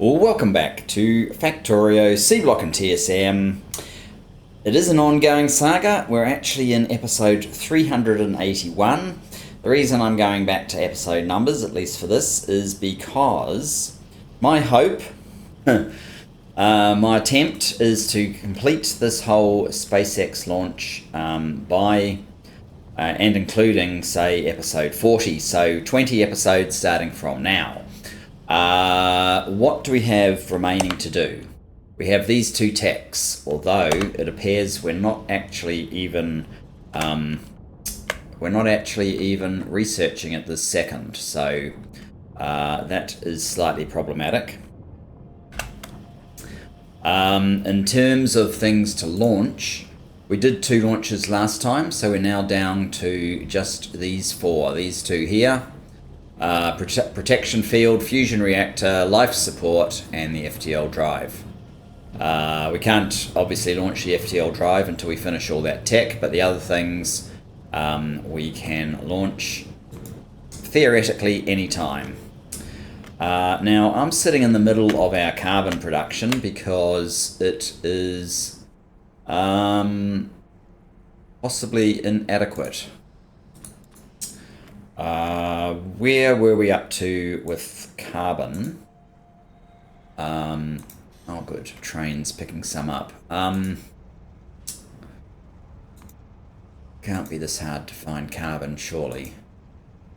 Well, welcome back to Factorio, Seablock and TSM. It is an ongoing saga. We're actually in episode 381. The reason I'm going back to episode numbers, at least for this, is because my hope, my attempt is to complete this whole SpaceX launch by and including, say, episode 40. So 20 episodes starting from now. What do we have remaining to do? We have these two techs, although it appears we're not actually even researching it this second, so that is slightly problematic. In terms of things to launch, we did 2 launches last time, so we're now down to just these 4. These 2 here. Protection field, fusion reactor, life support, and the FTL drive. We can't obviously launch the FTL drive until we finish all that tech, but the other things we can launch theoretically anytime. Now, I'm sitting in the middle of our carbon production because it is possibly inadequate. Where were we up to with carbon? Oh good, train's picking some up. Can't be this hard to find carbon, surely.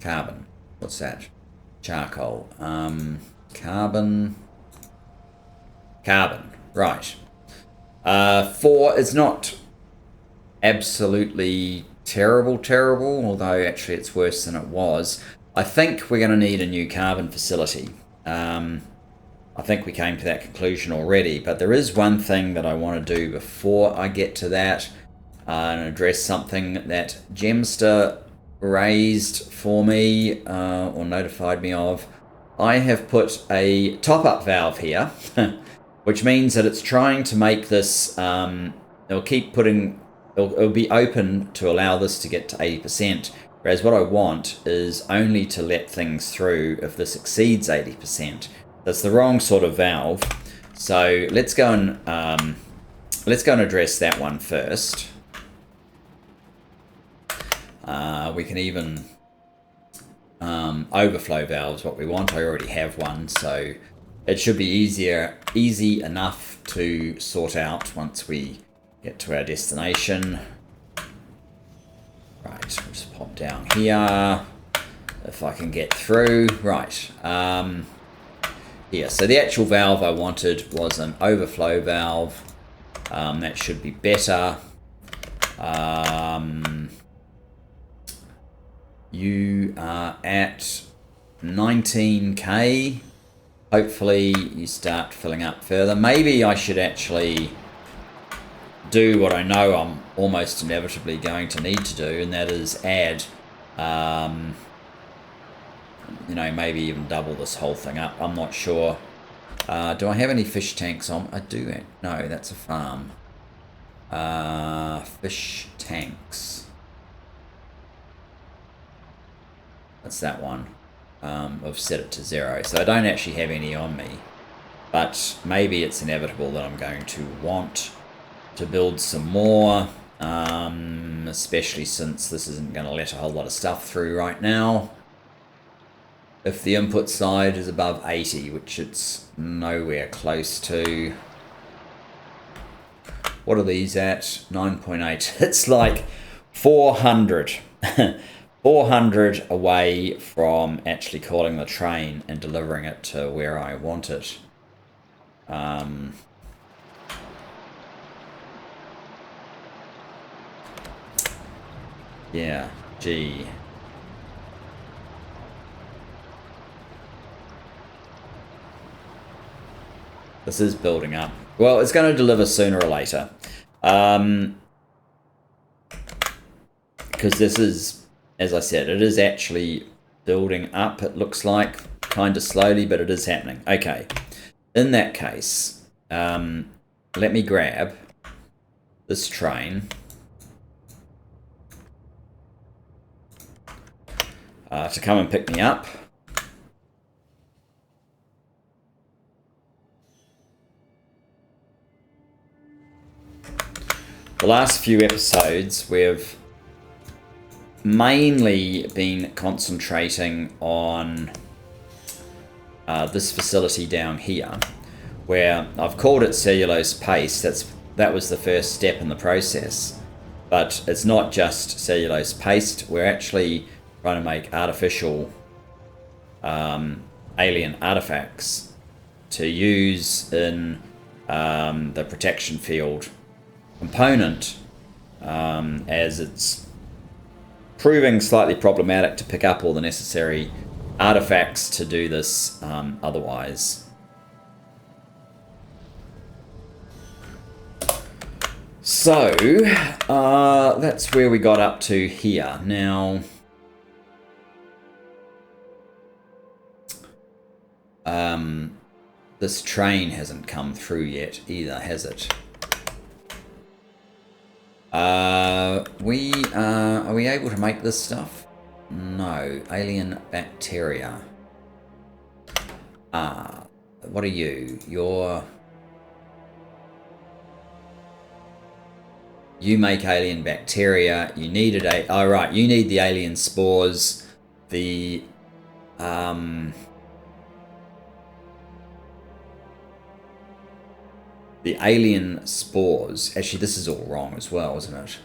Carbon, what's that? Charcoal. Carbon, right. 4 is not absolutely terrible, although actually it's worse than it was. I think we're going to need a new carbon facility. I think we came to that conclusion already, but there is one thing that I want to do before I get to that and address something that Gemster raised for me or notified me of. I have put a top-up valve here, which means that it's trying to make this, it'll be open to allow this to get to 80%, whereas what I want is only to let things through if this exceeds 80%. That's the wrong sort of valve. So let's go and address that one first. We can even overflow valves what we want. I already have one, so it should be easy enough to sort out once we get to our destination. Right, we'll just pop down here if I can get through. Right, here. So the actual valve I wanted was an overflow valve. That should be better. You are at 19k. Hopefully you start filling up further. Maybe I should actually do what I know I'm almost inevitably going to need to do, and that is add, maybe even double this whole thing up. I'm not sure. Do I have any fish tanks on? I do. No, that's a farm. Fish tanks. That's that one. I've set it to 0, so I don't actually have any on me. But maybe it's inevitable that I'm going to want to build some more, especially since this isn't going to let a whole lot of stuff through right now. If the input side is above 80, which it's nowhere close to. What are these at? 9.8. It's like 400. 400 away from actually calling the train and delivering it to where I want it. Yeah, gee. This is building up. Well, it's going to deliver sooner or later. Because this is, as I said, it is actually building up. It looks like kind of slowly, but it is happening. Okay. In that case, let me grab this train. To come and pick me up. the last few episodes, we've mainly been concentrating on this facility down here, where I've called it cellulose paste. That was the first step in the process. But it's not just cellulose paste. We're actually trying to make artificial alien artifacts to use in the protection field component, as it's proving slightly problematic to pick up all the necessary artifacts to do this otherwise. So that's where we got up to here. Now, this train hasn't come through yet either, has it? Are we able to make this stuff? No. Alien bacteria. What are you? You make alien bacteria. You needed right. You need the alien spores. The alien spores. Actually, this is all wrong as well, isn't it?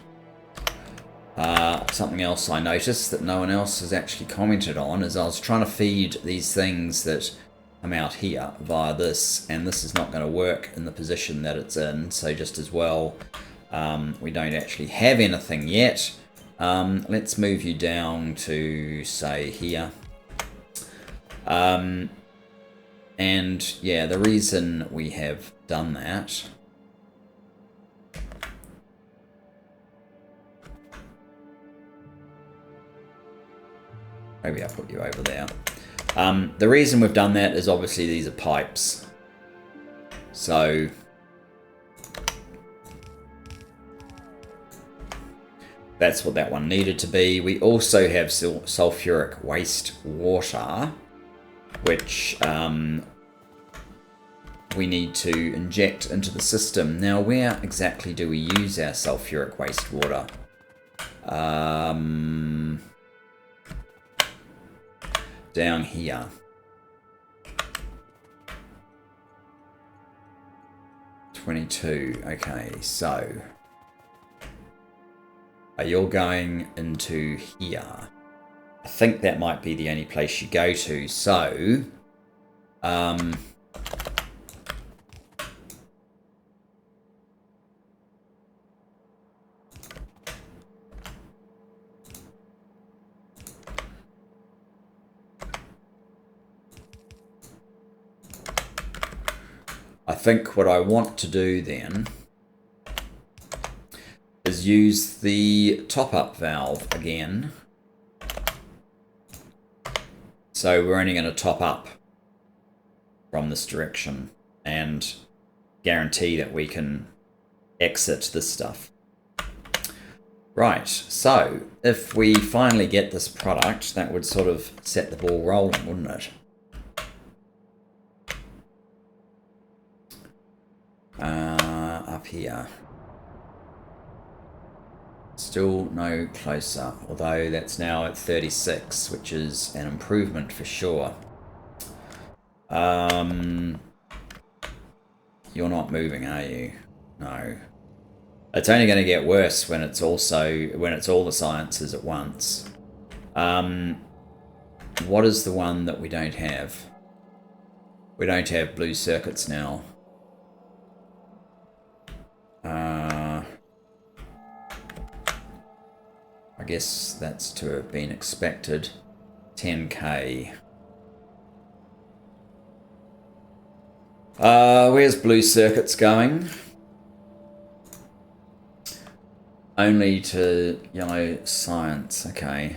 Something else I noticed that no one else has actually commented on is I was trying to feed these things that come out here via this, and this is not going to work in the position that it's in. So just as well, we don't actually have anything yet. Let's move you down to, say, here. And yeah, the reason we have done that maybe I'll put you over there. The reason we've done that is obviously these are pipes. So that's what that one needed to be. We also have sulfuric waste water, which we need to inject into the system. Now, where exactly do we use our sulfuric waste water? Down here. Okay, so you're going into here. I think that might be the only place you go to. So, I think what I want to do then is use the top-up valve again. So we're only going to top up from this direction and guarantee that we can exit this stuff. Right, so if we finally get this product, that would sort of set the ball rolling, wouldn't it? Up here. Still no closer, although that's now at 36, which is an improvement for sure. You're not moving, are you? No. It's only going to get worse when it's all the sciences at once. What is the one that we don't have? We don't have blue circuits now. I guess that's to have been expected. 10k. Where's blue circuits going? Only to yellow science. Okay.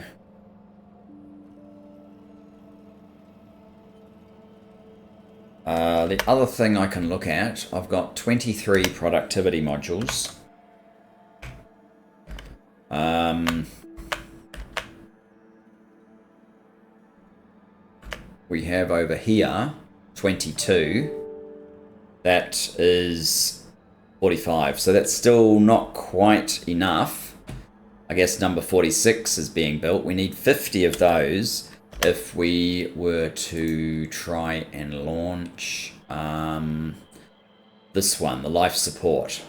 The other thing I can look at, I've got 23 productivity modules. We have over here 22. That is 45. So that's still not quite enough. I guess number 46 is being built. We need 50 of those if we were to try and launch this one, the life support.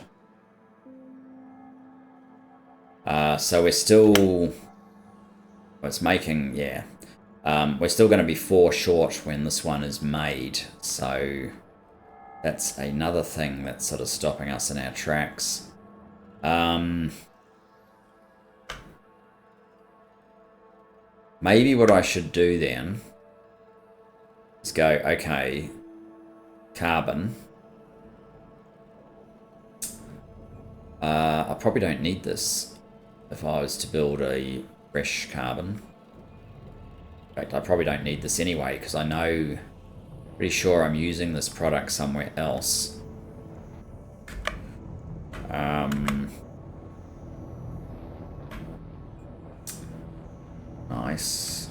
So we're still... It's making... Yeah. We're still going to be 4 short when this one is made. So that's another thing that's sort of stopping us in our tracks. Maybe what I should do then is go, okay, carbon. I probably don't need this if I was to build a fresh carbon. In fact, I probably don't need this anyway because I know, pretty sure I'm using this product somewhere else. Nice.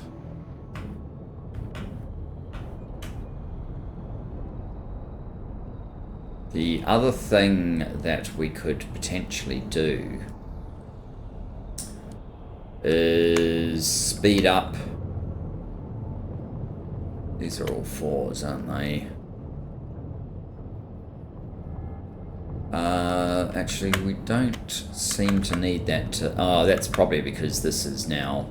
The other thing that we could potentially do is speed up. These are all 4s, aren't they? Actually, we don't seem to need that to... Oh, that's probably because this is now...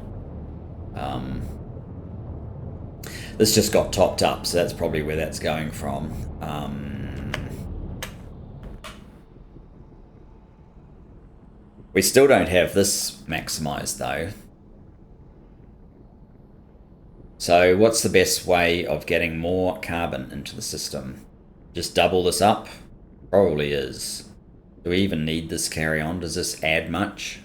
this just got topped up, so that's probably where that's going from. We still don't have this maximized, though. So what's the best way of getting more carbon into the system? Just double this up? Probably is. Do we even need this carry on? Does this add much?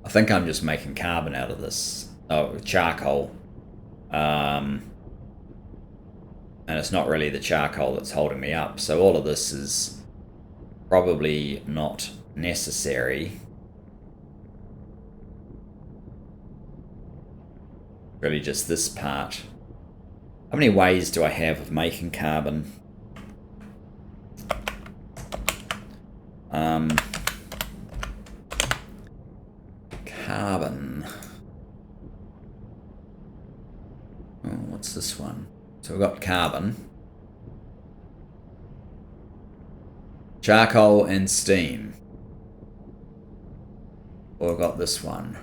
I think I'm just making carbon out of this. Oh, charcoal. And it's not really the charcoal that's holding me up. So all of this is probably not necessary. Really just this part. How many ways do I have of making carbon? Carbon. Oh, what's this one? So we've got carbon. Charcoal and steam. Or we've got this one.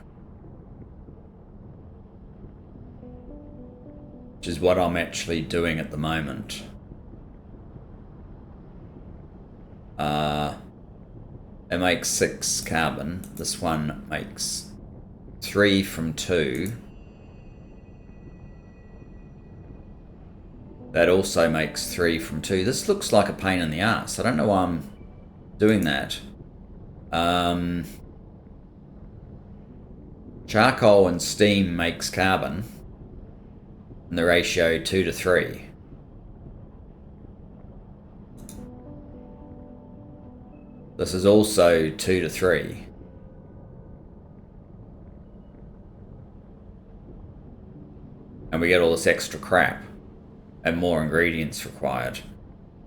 Which is what I'm actually doing at the moment. It makes 6 carbon. This one makes 3 from 2. That also makes 3 from 2. This looks like a pain in the ass. I don't know why I'm doing that. Charcoal and steam makes carbon. And the ratio 2 to 3. This is also 2 to 3. And we get all this extra crap. And more ingredients required.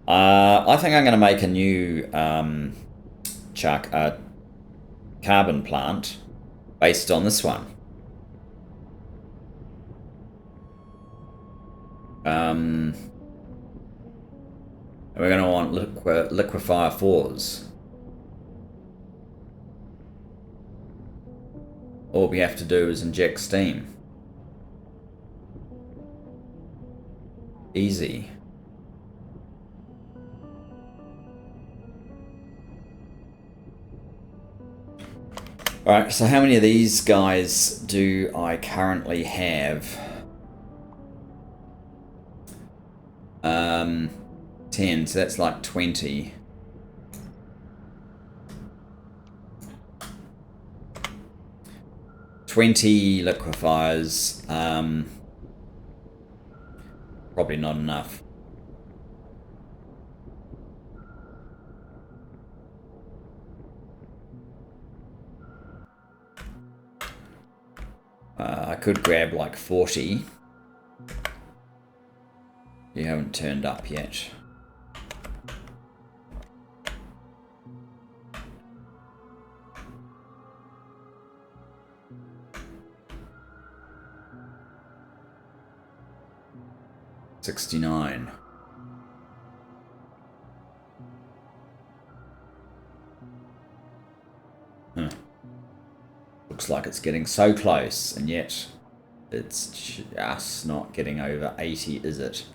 I think I'm going to make a new carbon plant based on this one. And we're going to want liquefier 4s. All we have to do is inject steam. Easy. Alright, so how many of these guys do I currently have? 10, so that's like 20. Liquefiers, probably not enough. I could grab like 40. You haven't turned up yet. $69. Huh. Looks like it's getting so close, and yet it's just not getting over 80, is it?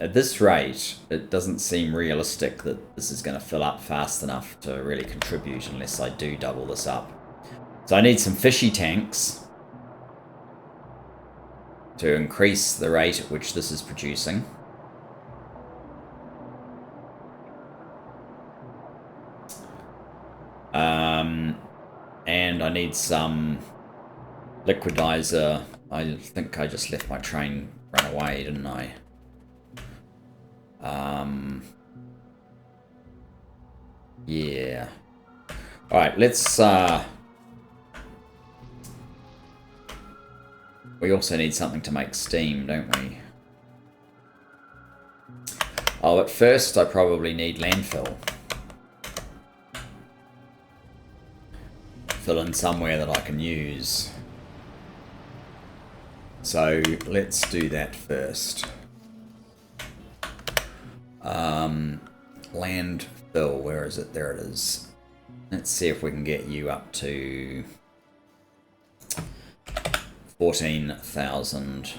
At this rate, it doesn't seem realistic that this is going to fill up fast enough to really contribute unless I do double this up. So I need some fishy tanks to increase the rate at which this is producing. And I need some liquidizer. I think I just left my train run away, didn't I? Yeah. Alright, let's... we also need something to make steam, don't we? Oh, at first I probably need landfill. Fill in somewhere that I can use. So let's do that first. Landfill, where is it? There it is. Let's see if we can get you up to 14,000.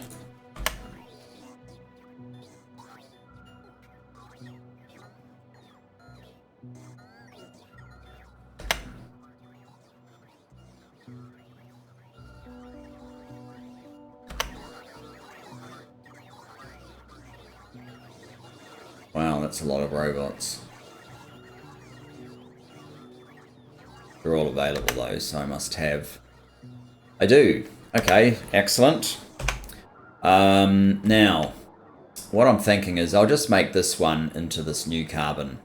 Wow, that's a lot of robots. They're all available though, so I must have... I do. Okay, excellent. Now, what I'm thinking is I'll just make this one into this new carbon.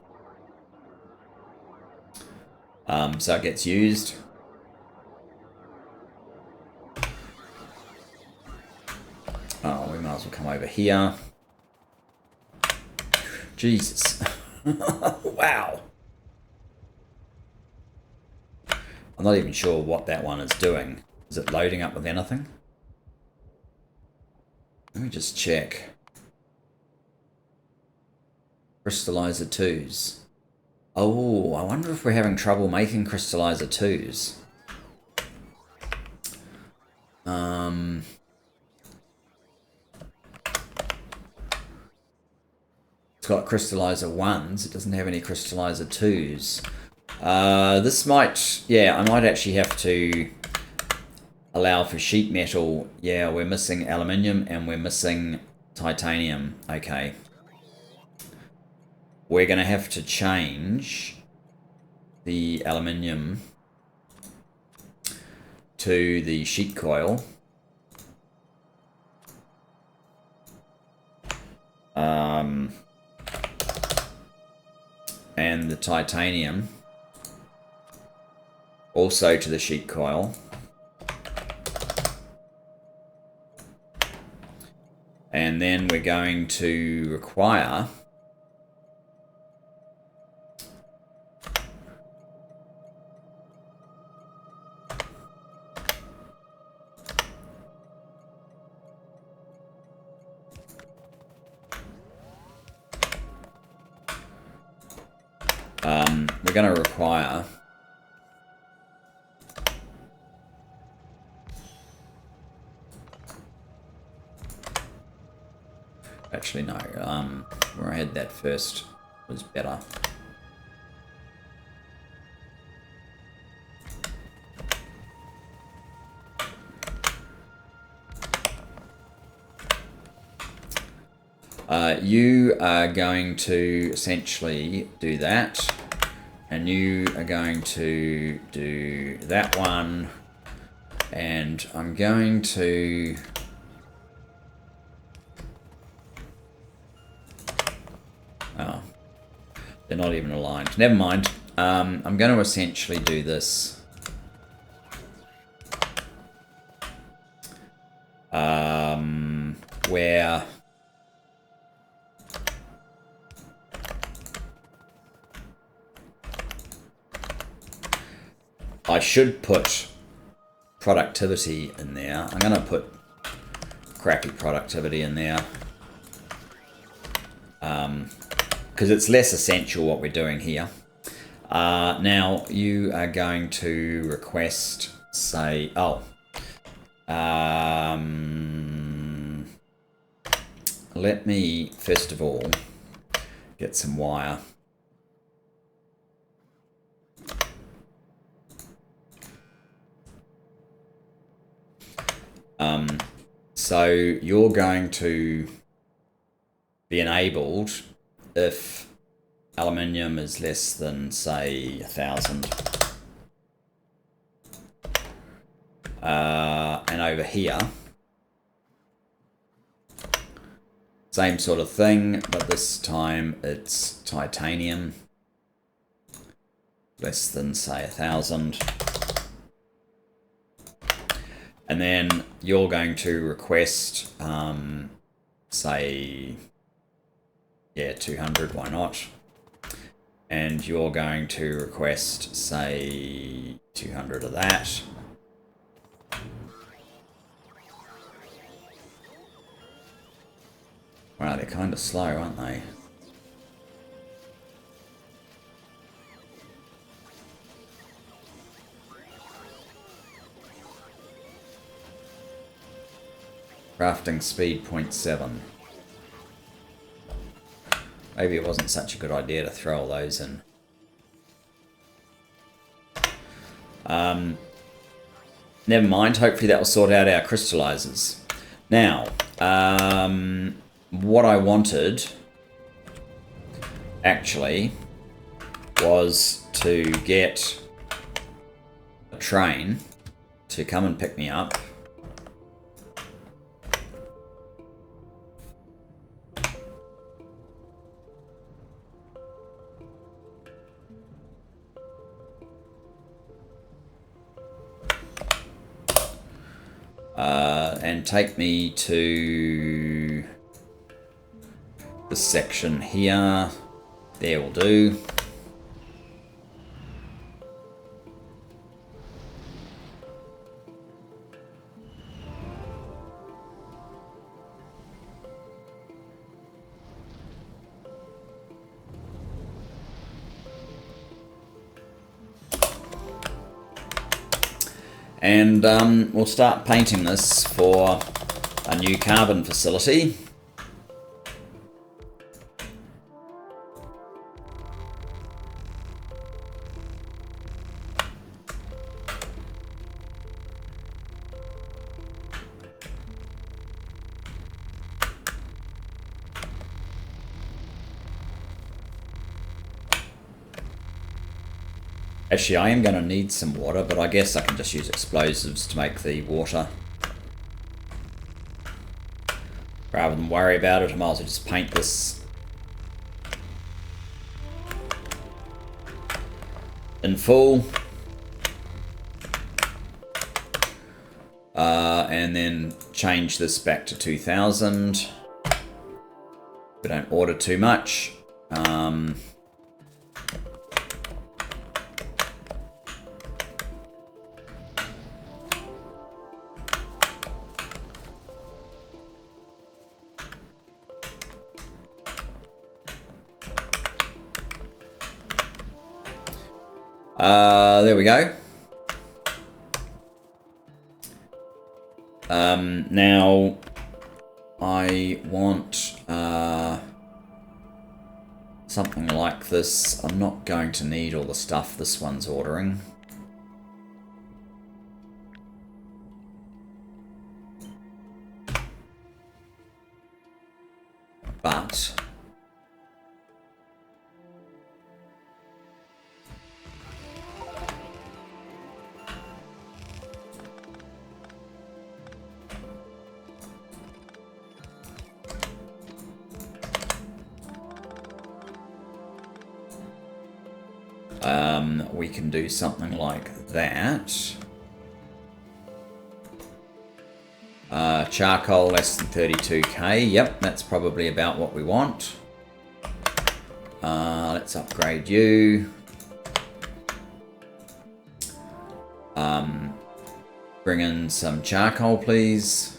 So it gets used. Oh, we might as well come over here. Jesus. Wow. I'm not even sure what that one is doing. Is it loading up with anything? Let me just check. Crystallizer 2s. Oh, I wonder if we're having trouble making crystallizer 2s. It's got crystallizer 1s. It doesn't have any crystallizer 2s. This might... Yeah, I might actually have to allow for sheet metal. Yeah, we're missing aluminium and we're missing titanium. Okay. We're going to have to change the aluminium to the sheet coil. And the titanium also to the sheet coil. And then we're going to require we're going to require actually no, where I had that first was better. You are going to essentially do that, and you are going to do that one, and I'm going to... Oh, they're not even aligned. Never mind. I'm going to essentially do this. where I should put productivity in there. I'm going to put crappy productivity in there because it's less essential what we're doing here. Now you are going to request, say, let me first of all get some wire. So you're going to be enabled if aluminium is less than, say, 1,000. And over here, same sort of thing, but this time it's titanium, less than, say, 1,000. And then you're going to request, say, 200, why not? And you're going to request, say, 200 of that. Wow, they're kind of slow, aren't they? Crafting speed 0.7. Maybe it wasn't such a good idea to throw all those in. Never mind, hopefully that will sort out our crystallizers. Now, what I wanted, actually, was to get a train to come and pick me up. And take me to the section here. There will do. And we'll start painting this for a new carbon facility. Actually, I am going to need some water, but I guess I can just use explosives to make the water. Rather than worry about it, I might as well just paint this in full. And then change this back to 2000. We don't order too much. There we go. Now I want something like this. I'm not going to need all the stuff this one's ordering. But we can do something like that. Charcoal less than 32k. Yep, that's probably about what we want. Let's upgrade you. Bring in some charcoal, please.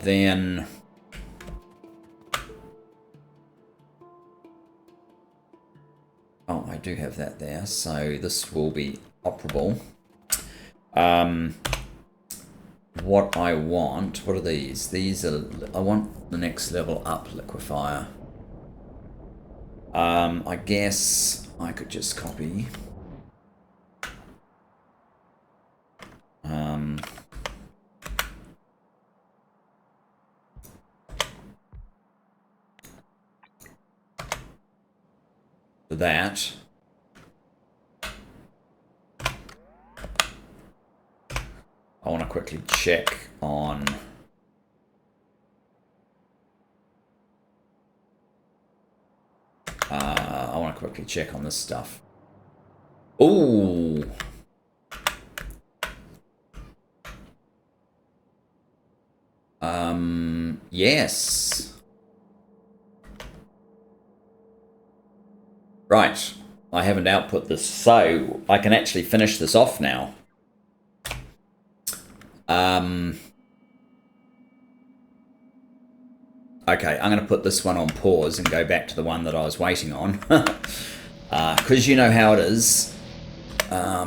Then oh, I do have that there, so this will be operable. What I want, what are these? These are, I want the next level up liquefier. I guess I could just copy. For that. I want to quickly check on this stuff. Ooh. Yes. Right. I haven't output this, so I can actually finish this off now. Okay, I'm going to put this one on pause and go back to the one that I was waiting on. Because you know how it is. I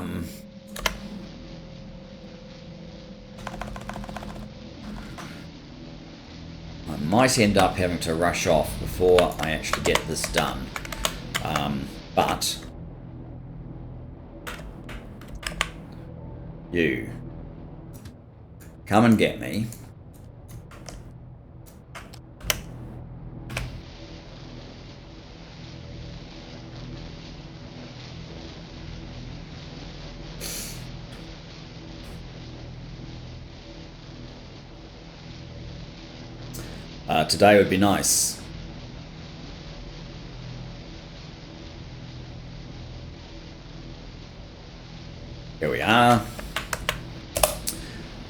might end up having to rush off before I actually get this done. But you come and get me. Today would be nice. Here we are.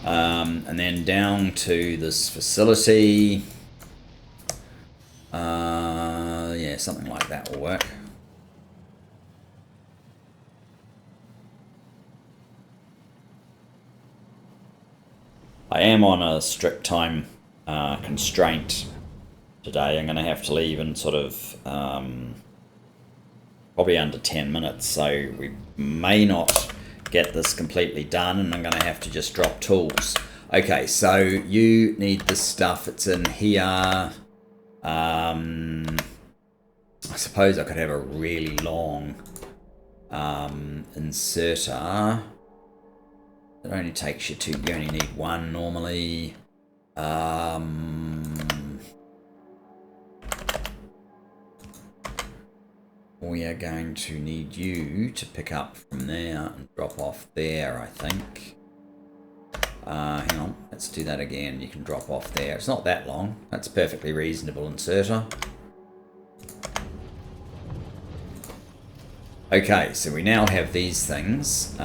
And then down to this facility. Yeah, something like that will work. I am on a strict time constraint today. I'm going to have to leave in sort of probably under 10 minutes, so we may not get this completely done, and I'm going to have to just drop tools. Okay, so you need this stuff. It's in here. I suppose I could have a really long inserter. It only takes you two. You only need one normally. We are going to need you to pick up from there and drop off there, I think. Hang on, let's do that again. You can drop off there. It's not that long. That's a perfectly reasonable inserter. Okay, so we now have these things.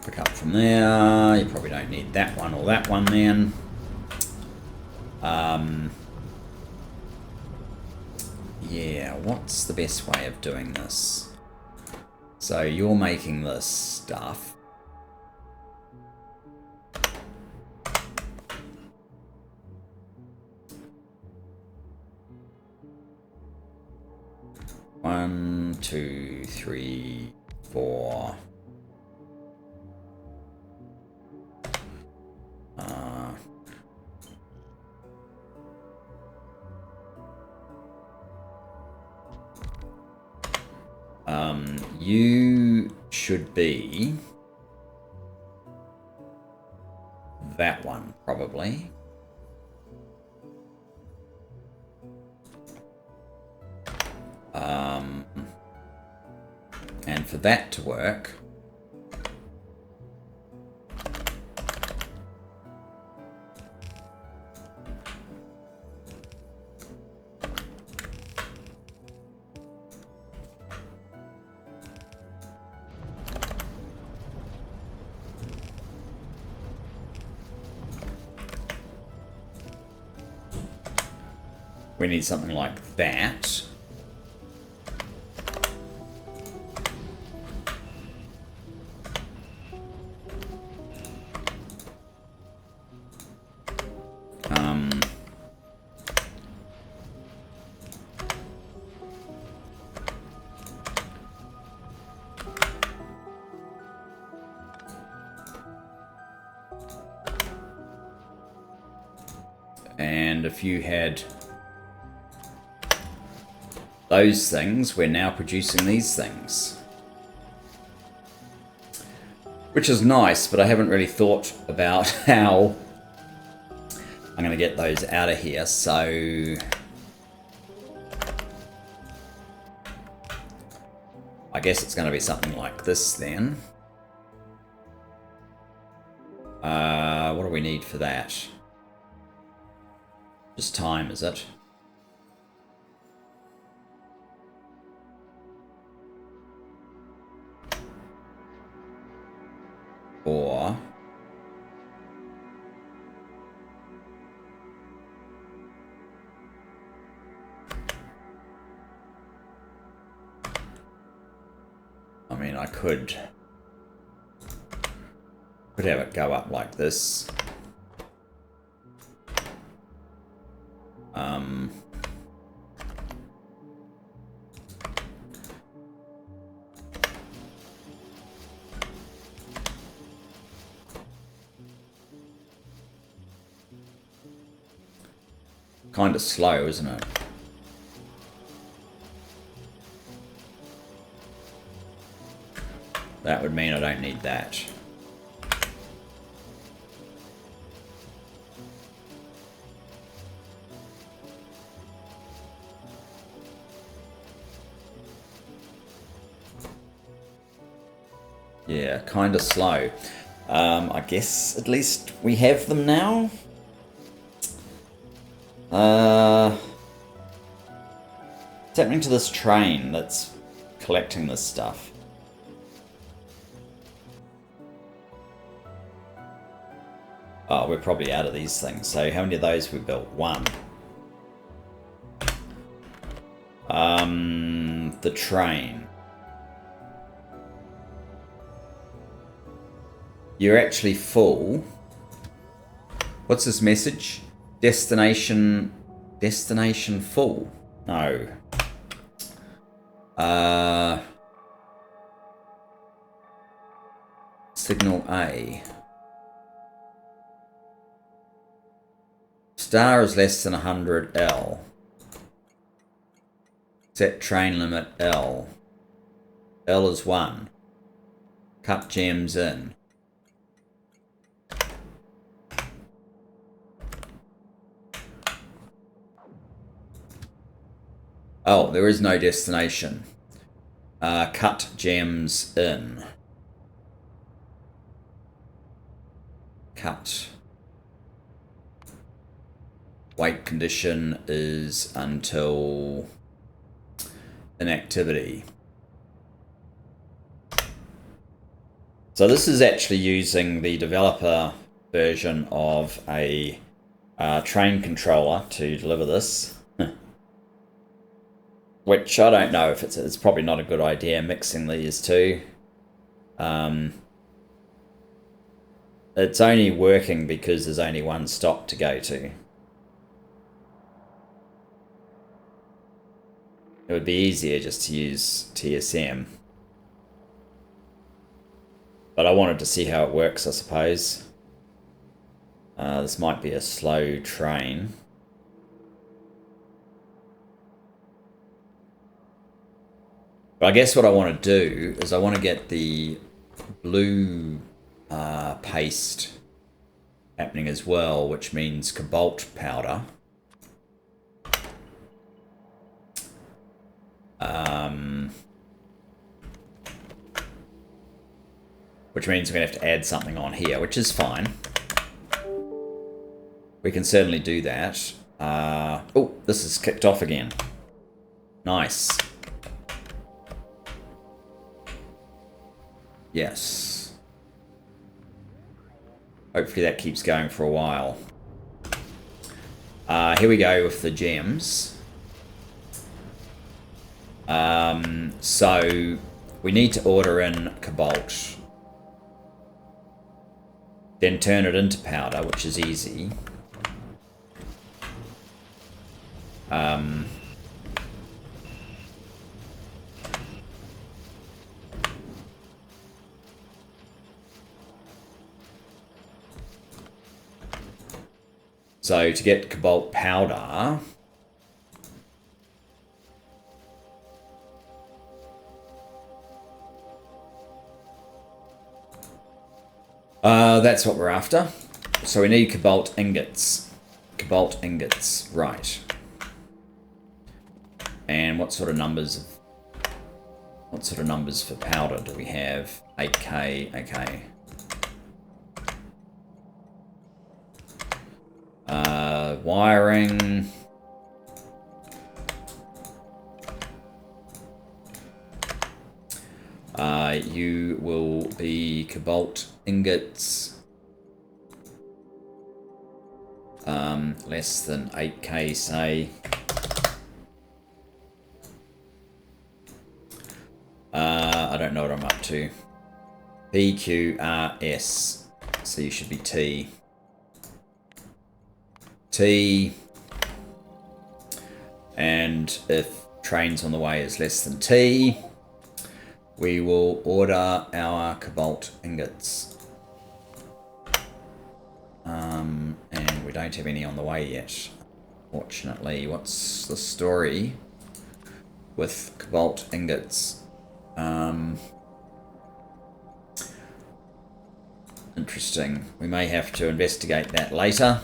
Pick up from there. You probably don't need that one or that one then. Yeah, what's the best way of doing this? So you're making this stuff. One, two, three, four. You should be that one, probably. And for that to work, We need something like that. And if you had those things, we're now producing these things. Which is nice, but I haven't really thought about how I'm going to get those out of here, so I guess it's going to be something like this then. What do we need for that? Just time, is it? Or I mean, I could have it go up like this. Kind of slow, isn't it? That would mean I don't need that. Yeah, kind of slow. I guess at least we have them now. What's happening to this train that's collecting this stuff? Oh, we're probably out of these things. So how many of those we built? One. The train. You're actually full. What's this message? Destination full. No. Signal A. Star is less than 100 L. Set train limit L. L is 1. Cut gems in. Oh, there is no destination. Cut gems in. Cut. Wait condition is until inactivity. So this is actually using the developer version of a train controller to deliver this. Which I don't know if it's probably not a good idea mixing these two. It's only working because there's only one stop to go to. It would be easier just to use TSM. But I wanted to see how it works, I suppose. This might be a slow train. But I guess what I want to do is I want to get the blue paste happening as well, which means cobalt powder. Which means we're going to have to add something on here, which is fine. We can certainly do that. Oh, this is kicked off again. Nice. Yes. Hopefully that keeps going for a while. here we go with the gems. So we need to order in cobalt, then turn it into powder, which is easy. So to get cobalt powder, that's what we're after. So we need cobalt ingots. Cobalt ingots, right. And what sort of numbers for powder do we have? 8K, okay. Wiring. You will be cobalt ingots. Less than 8K, say. I don't know what I'm up to. PQRS. So you should be T. T. And if trains on the way is less than T, we will order our cobalt ingots. And we don't have any on the way yet, fortunately. What's the story with cobalt ingots? Interesting. We may have to investigate that later.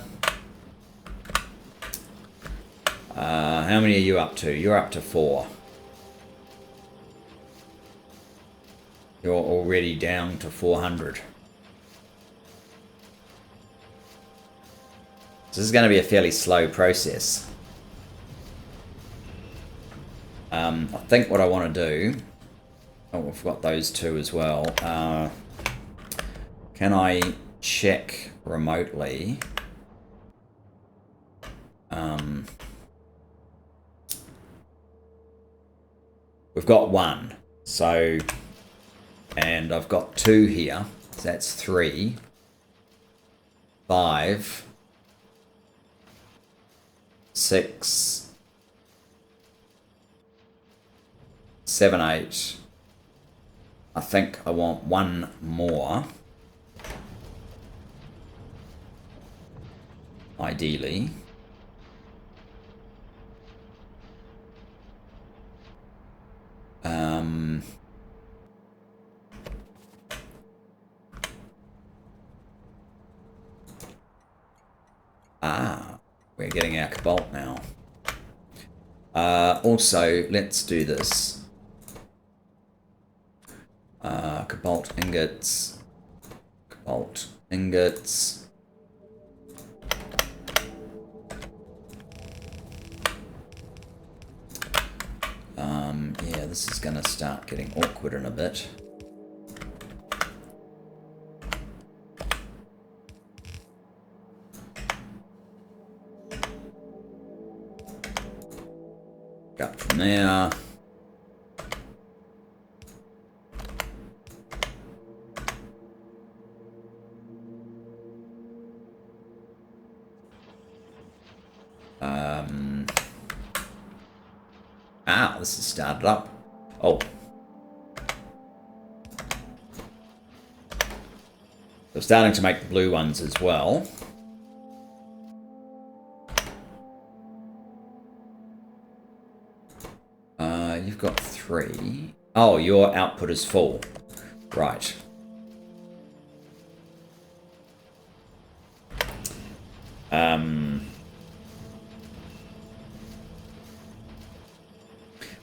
How many are you up to? You're up to 4. You're already down to 400. So this is going to be a fairly slow process. I think what I want to do... Oh, we've got those two as well. Can I check remotely? We've got 1. So... And I've got 2 here. So that's 3. 5. 6. 7, 8. I think I want 1 more. Ideally. We're getting our cobalt now. Also, let's do this. Cobalt ingots. Cobalt ingots. Yeah, this is going to start getting awkward in a bit. Up from there. This has started up. Oh. So starting to make the blue ones as well. You've got 3. Oh, your output is full. Right.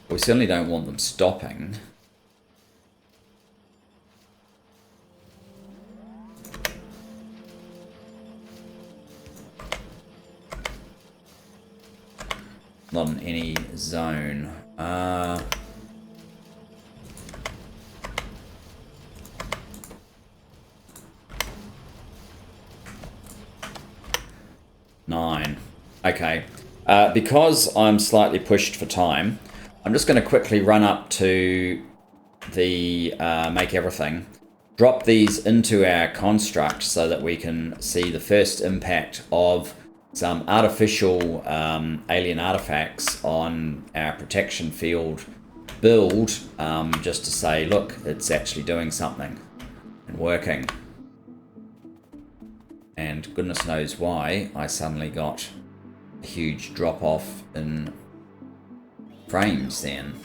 We certainly don't want them stopping. Not in any zone. 9. Okay. Because I'm slightly pushed for time, I'm just going to quickly run up to the make everything, drop these into our construct so that we can see the first impact of some artificial alien artifacts on our protection field build, just to say, look, it's actually doing something and working. And goodness knows why I suddenly got a huge drop off in frames then.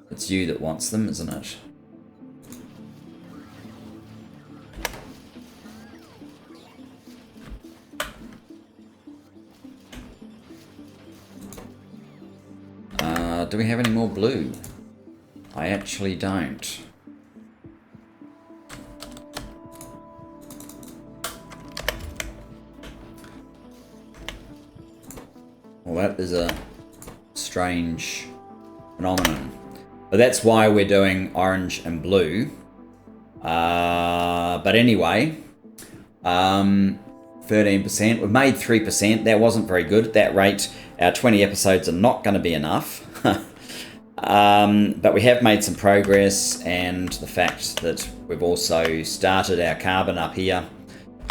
It's you that wants them, isn't it? Do we have any more blue? I actually don't. Well, that is a strange phenomenon. But that's why we're doing orange and blue. But anyway, 13%. We've made 3%. That wasn't very good. At that rate, our 20 episodes are not going to be enough. But we have made some progress, and the fact that we've also started our carbon up here.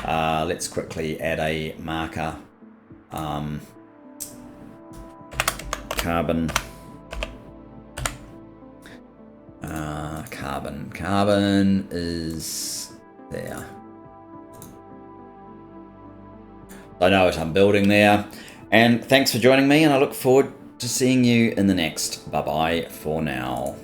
Let's quickly add a marker. Carbon. Carbon is there. I know what I'm building there. And thanks for joining me, and I look forward to seeing you in the next. Bye-bye for now.